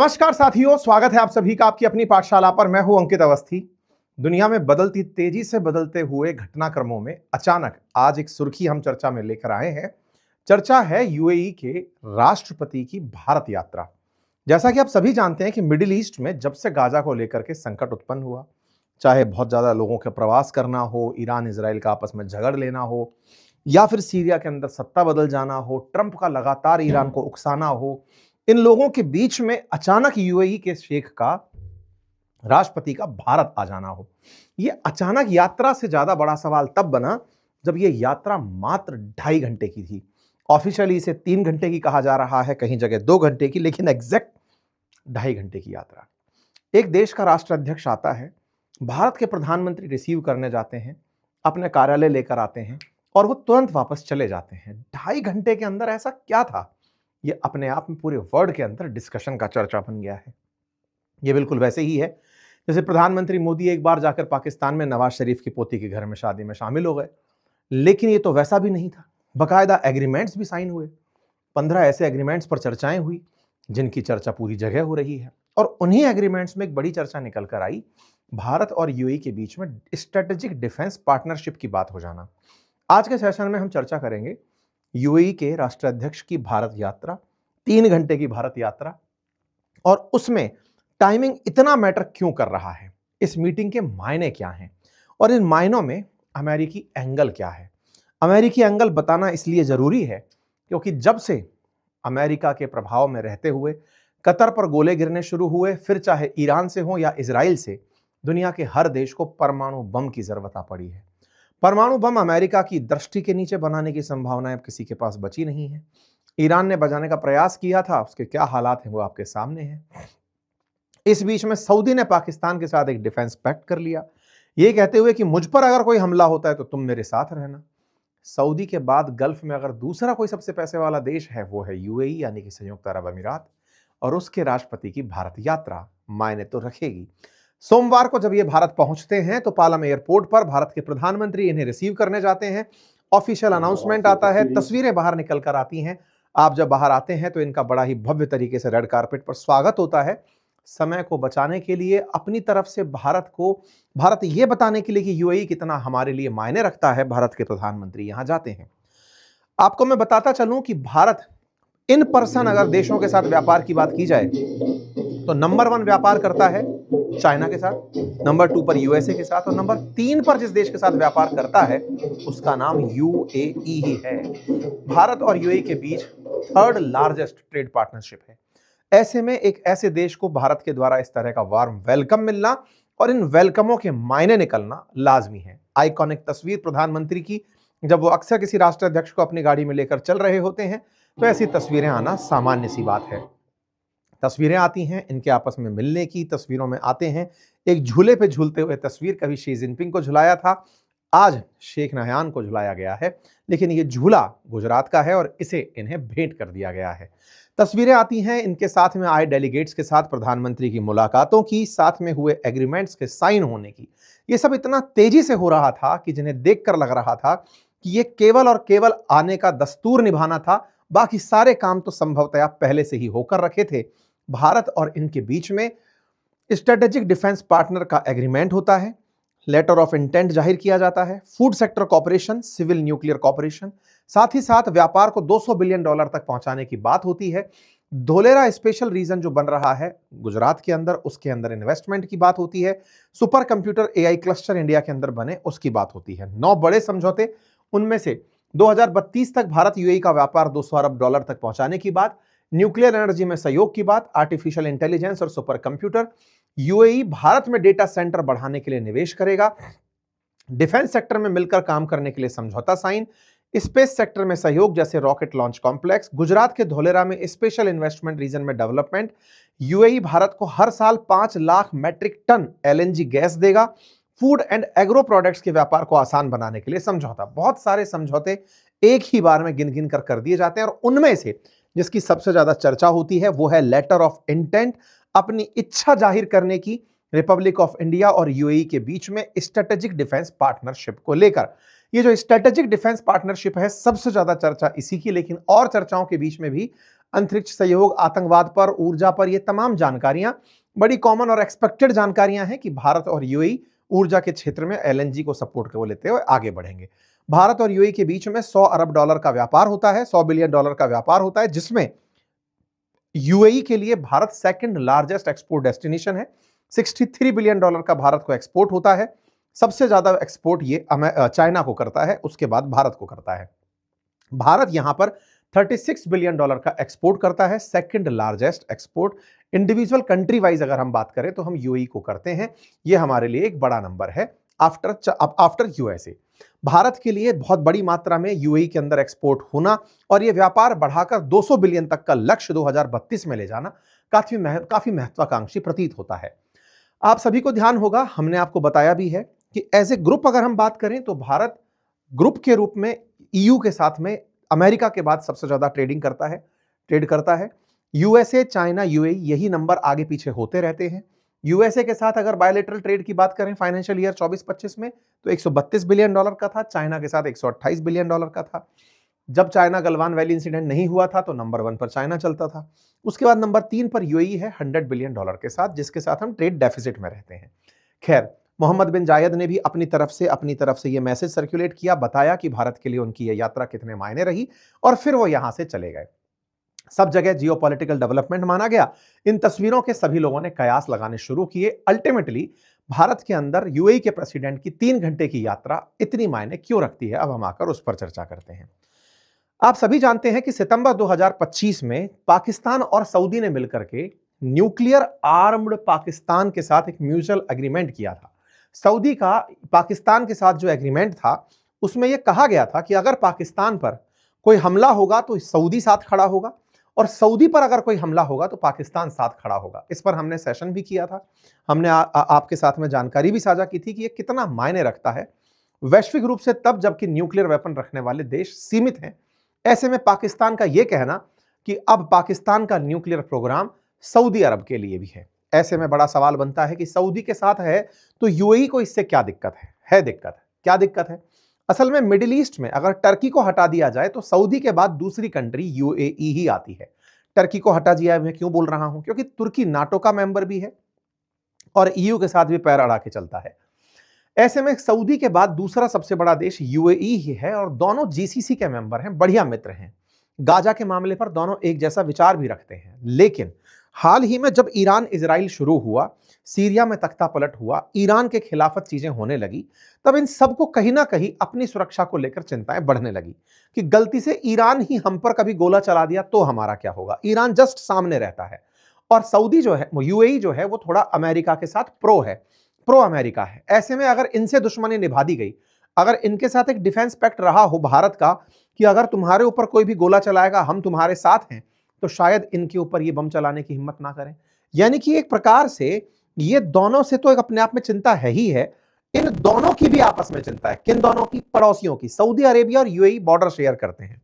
नमस्कार साथियों, स्वागत है आप सभी का आपकी अपनी पाठशाला पर। मैं हूं अंकित अवस्थी। दुनिया में बदलती तेजी से बदलते हुए घटनाक्रमों में अचानक आज एक सुर्खी हम चर्चा में लेकर आए हैं। चर्चा है यूएई के राष्ट्रपति की भारत यात्रा। जैसा कि आप सभी जानते हैं कि मिडिल ईस्ट में जब से गाजा को लेकर के संकट उत्पन्न हुआ, चाहे बहुत ज्यादा लोगों के प्रवास करना हो, ईरान इजराइल का आपस में झगड़ लेना हो, या फिर सीरिया के अंदर सत्ता बदल जाना हो, ट्रंप का लगातार ईरान को उकसाना हो, इन लोगों के बीच में अचानक यूएई के शेख का राष्ट्रपति का भारत आ जाना हो। यह अचानक यात्रा से ज्यादा बड़ा सवाल तब बना जब यह यात्रा मात्र 2.5 घंटे की थी। ऑफिशियली इसे 3 घंटे की कहा जा रहा है, कहीं जगह 2 घंटे की, लेकिन एग्जैक्ट 2.5 घंटे की यात्रा। एक देश का राष्ट्राध्यक्ष आता है, भारत के प्रधानमंत्री रिसीव करने जाते हैं, अपने कार्यालय लेकर आते हैं और वो तुरंत वापस चले जाते हैं। 2.5 घंटे के अंदर ऐसा क्या था? ये अपने आप में पूरे वर्ल्ड के अंदर डिस्कशन का चर्चा बन गया है। ये बिल्कुल वैसे ही है जैसे प्रधानमंत्री मोदी एक बार जाकर पाकिस्तान में नवाज शरीफ की पोती के घर में शादी में शामिल हो गए। लेकिन ये तो वैसा भी नहीं था, बाकायदा एग्रीमेंट्स भी साइन हुए। 15 ऐसे एग्रीमेंट्स पर चर्चाएं हुई जिनकी चर्चा पूरी जगह हो रही है। और उन्हीं एग्रीमेंट्स में एक बड़ी चर्चा निकल कर आई, भारत और यूएई के बीच में स्ट्रेटेजिक डिफेंस पार्टनरशिप की बात हो जाना। आज के सेशन में हम चर्चा करेंगे यूएई के राष्ट्राध्यक्ष की भारत यात्रा, 3 घंटे की भारत यात्रा, और उसमें टाइमिंग इतना मैटर क्यों कर रहा है, इस मीटिंग के मायने क्या हैं और इन मायनों में अमेरिकी एंगल क्या है। अमेरिकी एंगल बताना इसलिए जरूरी है क्योंकि जब से अमेरिका के प्रभाव में रहते हुए कतर पर गोले गिरने शुरू हुए, फिर चाहे ईरान से हो या इजराइल से, दुनिया के हर देश को परमाणु बम की जरूरत आ पड़ी है। परमाणु बम अमेरिका की दृष्टि के नीचे बनाने की संभावनाएं अब किसी के पास बची नहीं है। ईरान ने बजाने का प्रयास किया था, उसके क्या हालात हैं वो आपके सामने हैं। इस बीच में सऊदी ने पाकिस्तान के साथ एक डिफेंस पैक्ट कर लिया, ये कहते हुए कि मुझ पर अगर कोई हमला होता है तो तुम मेरे साथ रहना। सऊदी के बाद गल्फ में अगर दूसरा कोई सबसे पैसे वाला देश है वो है यूएई यानी कि संयुक्त अरब अमीरात, और उसके राष्ट्रपति की भारत यात्रा मायने तो रखेगी। सोमवार को जब ये भारत पहुंचते हैं तो पालम एयरपोर्ट पर भारत के प्रधानमंत्री इन्हें रिसीव करने जाते हैं। ऑफिशियल अनाउंसमेंट आता है, तस्वीरें बाहर निकल कर आती हैं। आप जब बाहर आते हैं तो इनका बड़ा ही भव्य तरीके से रेड कारपेट पर स्वागत होता है। समय को बचाने के लिए अपनी तरफ से भारत ये बताने के लिए कि यूएई कितना हमारे लिए मायने रखता है, भारत के प्रधानमंत्री यहां जाते हैं। आपको मैं बताता चलूं कि भारत इन पर्सन अगर देशों के साथ व्यापार की बात की जाए तो नंबर 1 व्यापार करता है चाइना के साथ, नंबर 2 पर यूएसए के साथ, और नंबर 3 पर जिस देश के साथ व्यापार करता है उसका नाम यूएई ही है। भारत और यूएई के बीच 3rd लार्जेस्ट ट्रेड पार्टनरशिप है। ऐसे में एक ऐसे देश को भारत के द्वारा इस तरह का वार्म वेलकम मिलना और इन वेलकमों के मायने निकलना लाजमी है। आइकॉनिक तस्वीर प्रधानमंत्री की, जब वो अक्सर किसी राष्ट्राध्यक्ष को अपनी गाड़ी में लेकर चल रहे होते हैं तो ऐसी तस्वीरें आना सामान्य सी बात है। तस्वीरें आती हैं इनके आपस में मिलने की, तस्वीरों में आते हैं एक झूले पे झूलते हुए तस्वीर। कभी शी जिनपिंग को झुलाया था, आज शेख नहयान को झुलाया गया है, लेकिन ये झूला गुजरात का है और इसे इन्हें भेंट कर दिया गया है। तस्वीरें आती हैं इनके साथ में आए डेलीगेट्स के साथ प्रधानमंत्री की मुलाकातों की, साथ में हुए एग्रीमेंट्स के साइन होने की। ये सब इतना तेजी से हो रहा था कि जिन्हें देखकर लग रहा था कि ये केवल और केवल आने का दस्तूर निभाना था, बाकी सारे काम तो संभवतः पहले से ही होकर रखे थे। भारत और इनके बीच में स्ट्रेटेजिक डिफेंस पार्टनर का एग्रीमेंट होता है, लेटर ऑफ इंटेंट जाहिर किया जाता है, food sector cooperation, civil nuclear cooperation, साथ ही साथ व्यापार को $200 बिलियन तक पहुंचाने की बात होती है। धोलेरा स्पेशल रीजन जो बन रहा है गुजरात के अंदर, उसके अंदर इन्वेस्टमेंट की बात होती है। Super computer AI cluster India के अंदर बने उसकी बात होती है। 9 बड़े समझौते, उनमें से 2032 तक भारत यूएई का व्यापार $200 अरब तक पहुंचाने की बात, न्यूक्लियर एनर्जी में सहयोग की बात, आर्टिफिशियल इंटेलिजेंस और सुपर कंप्यूटर, यूएई भारत में डेटा सेंटर बढ़ाने के लिए निवेश करेगा, डिफेंस सेक्टर में मिलकर काम करने के लिए समझौता साइन, स्पेस सेक्टर में सहयोग जैसे रॉकेट लॉन्च कॉम्प्लेक्स, गुजरात के धोलेरा में स्पेशल इन्वेस्टमेंट रीजन में डेवलपमेंट, यूएई भारत को हर साल 5 lakh metric tonne LNG gas देगा, फूड एंड एग्रो प्रोडक्ट्स के व्यापार को आसान बनाने के लिए समझौता। बहुत सारे समझौते एक ही बार में गिन गिन कर दिए जाते हैं और उनमें से जिसकी सबसे ज्यादा चर्चा होती है वो है लेटर ऑफ इंटेंट, अपनी इच्छा जाहिर करने की रिपब्लिक ऑफ इंडिया और यूएई के बीच में स्ट्रेटेजिक डिफेंस पार्टनरशिप को लेकर। ये जो स्ट्रेटेजिक डिफेंस पार्टनरशिप है सबसे ज्यादा चर्चा इसी की, लेकिन और चर्चाओं के बीच में भी अंतरिक्ष सहयोग, आतंकवाद पर, ऊर्जा पर, ये तमाम जानकारियां बड़ी कॉमन और एक्सपेक्टेड जानकारियां हैं कि भारत और यूएई ऊर्जा के क्षेत्र में एलएनजी को सपोर्ट को लेते हुए आगे बढ़ेंगे। भारत और यूएई के बीच में $100 अरब का व्यापार होता है, $100 बिलियन का व्यापार होता है, जिसमें यूएई के लिए Bharat second largest export destination है। $63 बिलियन का भारत को एक्सपोर्ट होता है। सबसे ज्यादा एक्सपोर्ट ये चाइना को करता है, उसके बाद भारत को करता है। भारत यहां पर $36 बिलियन का एक्सपोर्ट करता है, second largest export. Individual country wise अगर हम बात करें तो हम यूएई को करते हैं, ये हमारे लिए एक बड़ा नंबर है आफ्टर यूएसए। भारत के लिए बहुत बड़ी मात्रा में यूएई के अंदर एक्सपोर्ट होना और यह व्यापार बढ़ाकर 200 बिलियन तक का लक्ष्य 2032 में ले जाना काफी महत्वाकांक्षी प्रतीत होता है। आप सभी को ध्यान होगा, हमने आपको बताया भी है कि एज ए ग्रुप अगर हम बात करें तो भारत ग्रुप के रूप में ईयू के साथ में अमेरिका के बाद सबसे ज्यादा ट्रेड करता है। यूएसए, चाइना, यूएई, यही नंबर आगे पीछे होते रहते हैं। यूएसए के साथ अगर बायलैटरल ट्रेड की बात करें फाइनेंशियल ईयर 24-25 में तो $132 बिलियन का था, चाइना के साथ $128 बिलियन का था। जब चाइना गलवान वैली इंसिडेंट नहीं हुआ था तो नंबर 1 पर चाइना चलता था। उसके बाद नंबर 3 पर यूएई है $100 बिलियन के साथ, जिसके साथ हम ट्रेड डेफिसिट में रहते हैं। खैर, मोहम्मद बिन जायद ने भी अपनी तरफ से ये मैसेज सर्कुलेट किया, बताया कि भारत के लिए उनकी यह यात्रा कितने मायने रही और फिर वो यहां से चले गए। सब जगह जियोपॉलिटिकल डेवलपमेंट माना गया। इन तस्वीरों के सभी लोगों ने कयास लगाने शुरू किए। अल्टीमेटली भारत के अंदर यूएई के प्रेसिडेंट की 3 घंटे की यात्रा इतनी मायने क्यों रखती है, अब हम आकर उस पर चर्चा करते हैं। आप सभी जानते हैं कि सितंबर 2025 में पाकिस्तान और सऊदी ने मिलकर के न्यूक्लियर आर्म्ड पाकिस्तान के साथ एक म्यूचुअल एग्रीमेंट किया था। सऊदी का पाकिस्तान के साथ जो एग्रीमेंट था उसमें यह कहा गया था कि अगर पाकिस्तान पर कोई हमला होगा तो सऊदी साथ खड़ा होगा और सऊदी पर अगर कोई हमला होगा तो पाकिस्तान साथ खड़ा होगा। इस पर हमने सेशन भी किया था, हमने आपके साथ में जानकारी भी साझा की थी कि यह कितना मायने रखता है वैश्विक रूप से, तब जबकि न्यूक्लियर वेपन रखने वाले देश सीमित हैं। ऐसे में पाकिस्तान का यह कहना कि अब पाकिस्तान का न्यूक्लियर प्रोग्राम सऊदी अरब के लिए भी है, ऐसे में बड़ा सवाल बनता है कि सऊदी के साथ है तो यूएई को इससे क्या दिक्कत है दिक्कत है, क्या दिक्कत है? असल में मिडिल ईस्ट में अगर टर्की को हटा दिया जाए तो सऊदी के बाद दूसरी कंट्री यूएई ही आती है। टर्की को हटा दिया, मैं क्यों बोल रहा हूं? क्योंकि तुर्की नाटो का मेंबर भी है और ईयू के साथ भी पैर अड़ा के चलता है। ऐसे में सऊदी के बाद दूसरा सबसे बड़ा देश यूएई ही है और दोनों जीसीसी के मेंबर हैं, बढ़िया मित्र हैं। गाजा के मामले पर दोनों एक जैसा विचार भी रखते हैं। लेकिन हाल ही में जब ईरान इजराइल शुरू हुआ, सीरिया में तख्ता पलट हुआ, ईरान के खिलाफत चीजें होने लगी, तब इन सबको कहीं ना कहीं अपनी सुरक्षा को लेकर चिंताएं बढ़ने लगी कि गलती से ईरान ही हम पर कभी गोला चला दिया तो हमारा क्या होगा। ईरान जस्ट सामने रहता है और सऊदी जो है, यूएई जो है, वो थोड़ा अमेरिका के साथ प्रो अमेरिका है। ऐसे में अगर इनसे दुश्मनी निभा दी गई, अगर इनके साथ एक डिफेंस पैक्ट रहा हो भारत का कि अगर तुम्हारे ऊपर कोई भी गोला चलाएगा हम तुम्हारे साथ हैं, तो शायद इनके ऊपर ये बम चलाने की हिम्मत ना करें। यानी कि एक प्रकार से ये दोनों से तो एक अपने आप में चिंता है ही है, इन दोनों की भी आपस में चिंता है। किन दोनों की? पड़ोसियों की। सऊदी अरेबिया और यूएई बॉर्डर शेयर करते हैं,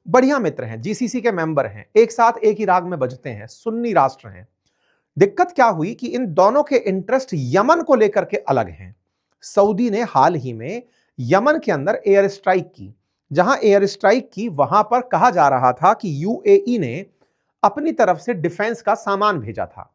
बढ़िया मित्र हैं, जीसीसी के मेंबर हैं, एक साथ एक ही राग में बजते हैं, सुन्नी राष्ट्र हैं। दिक्कत क्या हुई कि इन दोनों के इंटरेस्ट यमन को लेकर के अलग हैं। सऊदी ने हाल ही में यमन के अंदर एयर स्ट्राइक की, जहां एयर स्ट्राइक की वहां पर कहा जा रहा था कि यूएई ने अपनी तरफ से डिफेंस का सामान भेजा था।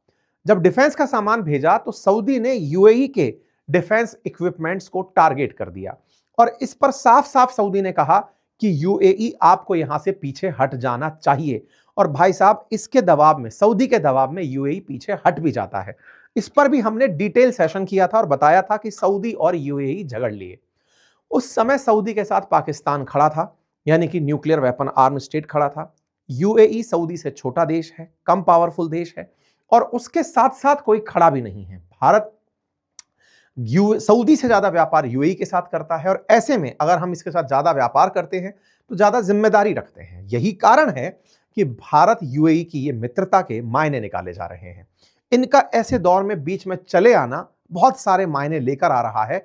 जब डिफेंस का सामान भेजा तो सऊदी ने यूएई के डिफेंस इक्विपमेंट्स को टारगेट कर दिया और इस पर साफ साफ सऊदी ने कहा कि यूएई आपको यहां से पीछे हट जाना चाहिए। और भाई साहब, इसके दबाव में, सऊदी के दबाव में यूएई पीछे हट भी जाता है। इस पर भी हमने डिटेल सेशन किया था और बताया था कि सऊदी और यूएई झगड़ लिए। उस समय सऊदी के साथ पाकिस्तान खड़ा था, यानी कि न्यूक्लियर वेपन आर्म स्टेट खड़ा था। यूएई सऊदी से छोटा देश है, कम पावरफुल देश है और उसके साथ साथ कोई खड़ा भी नहीं है। भारत सऊदी से ज्यादा व्यापार यूएई के साथ करता है और ऐसे में अगर हम इसके साथ ज्यादा व्यापार करते हैं तो ज्यादा जिम्मेदारी रखते हैं। यही कारण है कि भारत यूएई की ये मित्रता के मायने निकाले जा रहे हैं। इनका ऐसे दौर में बीच में चले आना बहुत सारे मायने लेकर आ रहा है।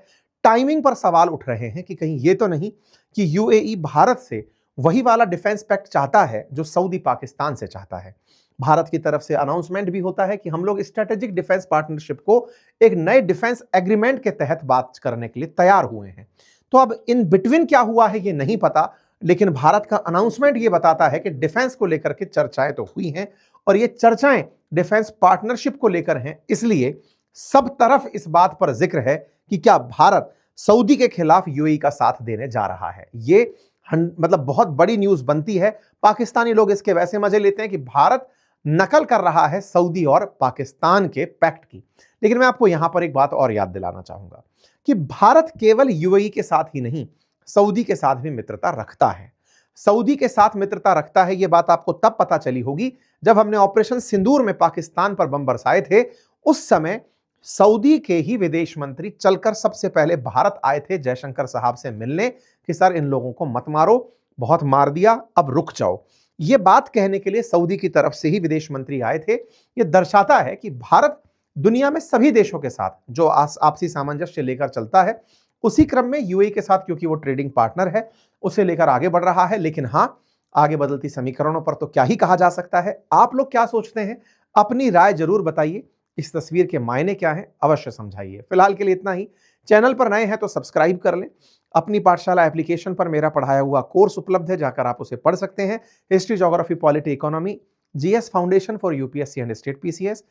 टाइमिंग पर सवाल उठ रहे हैं कि कहीं ये तो नहीं कि यूएई भारत से वही वाला डिफेंस पैक्ट चाहता है जो सऊदी पाकिस्तान से चाहता है। भारत की तरफ से अनाउंसमेंट भी होता है कि हम लोग स्ट्रेटेजिक डिफेंस पार्टनरशिप को एक नए डिफेंस एग्रीमेंट के तहत बात करने के लिए तैयार हुए हैं। तो अब इन बिटवीन क्या हुआ है ये नहीं पता, लेकिन भारत का अनाउंसमेंट ये बताता है कि डिफेंस को लेकर के चर्चाएं तो हुई हैं और ये चर्चाएं डिफेंस पार्टनरशिप को लेकर हैं। इसलिए सब तरफ इस बात पर जिक्र है कि क्या भारत सऊदी के खिलाफ यूएई का साथ देने जा रहा है। ये मतलब बहुत बड़ी न्यूज बनती है। पाकिस्तानी लोग इसके वैसे मजे लेते हैं कि भारत नकल कर रहा है सऊदी और पाकिस्तान के पैक्ट की। लेकिन मैं आपको यहां पर एक बात और याद दिलाना चाहूंगा कि भारत केवल यूएई के साथ ही नहीं, सऊदी के साथ भी मित्रता रखता है। सऊदी के साथ मित्रता रखता है, यह बात आपको तब पता चली होगी जब हमने ऑपरेशन सिंदूर में पाकिस्तान पर बम बरसाए थे। उस समय सऊदी के ही विदेश मंत्री चलकर सबसे पहले भारत आए थे जयशंकर साहब से मिलने कि सर इन लोगों को मत मारो, बहुत मार दिया, अब रुक जाओ। यह बात कहने के लिए सऊदी की तरफ से ही विदेश मंत्री आए थे। यह दर्शाता है कि भारत दुनिया में सभी देशों के साथ जो आपसी सामंजस्य लेकर चलता है, उसी क्रम में यूएई के साथ, क्योंकि वो ट्रेडिंग पार्टनर है, उसे लेकर आगे बढ़ रहा है। लेकिन हां, आगे बदलती समीकरणों पर तो क्या ही कहा जा सकता है। आप लोग क्या सोचते हैं? अपनी राय जरूर बताइए। इस तस्वीर के मायने क्या हैं, अवश्य समझाइए। फिलहाल के लिए इतना ही। चैनल पर नए हैं तो सब्सक्राइब कर लें। अपनी पाठशाला एप्लीकेशन पर मेरा पढ़ाया हुआ कोर्स उपलब्ध है, जाकर आप उसे पढ़ सकते हैं। History, geography, polity, economy, GS foundation for UPSC and state PCS.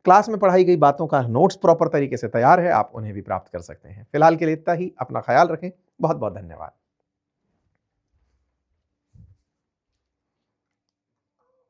Class में पढ़ाई गई बातों का नोट्स प्रॉपर तरीके से तैयार है, आप उन्हें भी प्राप्त कर सकते हैं। फिलहाल के लिए इतना ही। अपना ख्याल रखें। बहुत बहुत धन्यवाद।